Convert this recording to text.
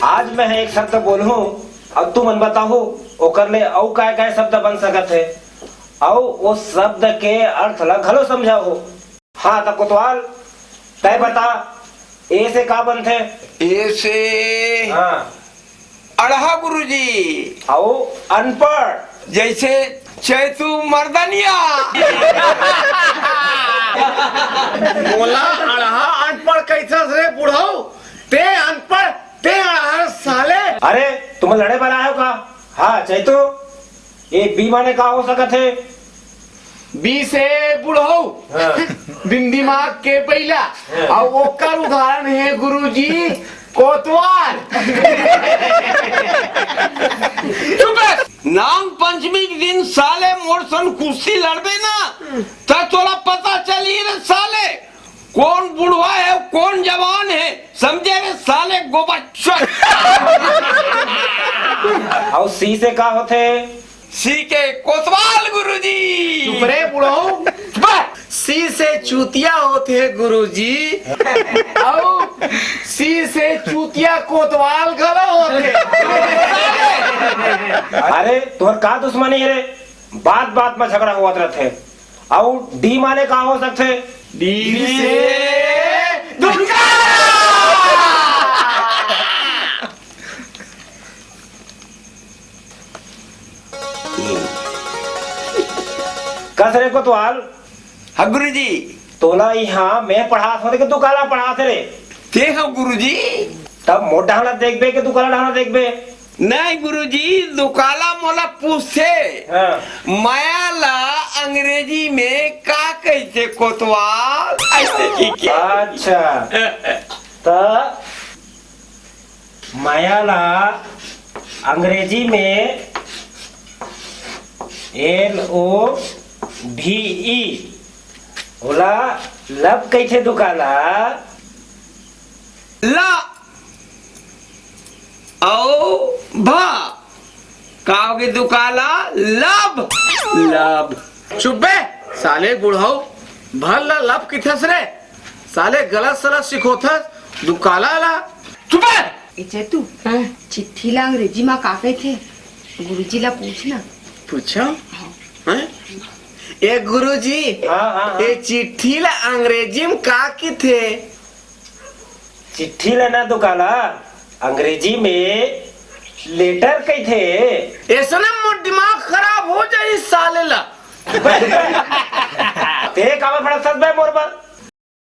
आज मैं एक शब्द बोलूं और तू मन बताहू ओकर ले औ काय शब्द बन सकत है और वो शब्द के अर्थ ला घलो समझाओ। हाँ तो कोतवाल तय बता ए से का बनथे? ए से हाँ अड़हा गुरुजी। आओ अनपढ़ जैसे चैतु मर्दनिया। बोला अड़हा अनपढ़ कैसा रे बुढ़ऊ? ते अनपढ़ ते अड़हा साले। अरे तुम लड़े बना है का? हाँ चैतु ये बी माने का हो सकत है? बी से बुढ़ऊ दिन दिमाग के पहला और ओकर उदाहरण है गुरुजी कोतवाल। नाम पंचमी के दिन साले मोर सन कुर्सी लड़बे ना तो तोला पता चली रे साले कौन बुढ़वा है कौन जवान है समझे रे साले गोबच्चा। और सी से का होते? सी के कोतवाल गुरुजी। चुप रे बुढ़ऊ। सी से चूतिया होते है गुरुजी और सी से चूतिया कोतवाल गला होते। अरे तुम्हार का दुश्मनी है रे? बात बात में झगड़ा हुआ रहते। और डी माने का हो सकते? डी से दुर्गा। कस रे कोतवाल? हाँ गुरुजी। तोला यहाँ मैं पढ़ात होते कि तू काला पढ़ात रे? ते हो गुरुजी। तब मोट ढाला देखबे कि तू काला ढाला देखबे? नहीं गुरुजी दुकाला मोला पूछे हाँ। माया ला अंग्रेजी में का कहते कोतवाल ऐसे की क्या? अच्छा तो मायाला अंग्रेजी में LOVE होला लब कैसे दुकाला? ला ओ भा काओगे दुकाला लब लब। चुप बे साले बुढ़ऊ। भल ला लब किथस रे साले गलत सलत सिखोथस दुकाला ला। चुप बे। चेतु चिट्ठी ला अंग्रेजी में का कहथे? गुरुजी ला पूछना। पूछो हैं? ए गुरुजी हाँ। ये चिट्ठी ला अंग्रेजी में का की थे? चिट्ठी लेना दुकाला अंग्रेजी में लेटर कहते। ऐसा ना मोर दिमाग खराब हो जाए साले ला। ते काबर फड़क सद बे मोर पर?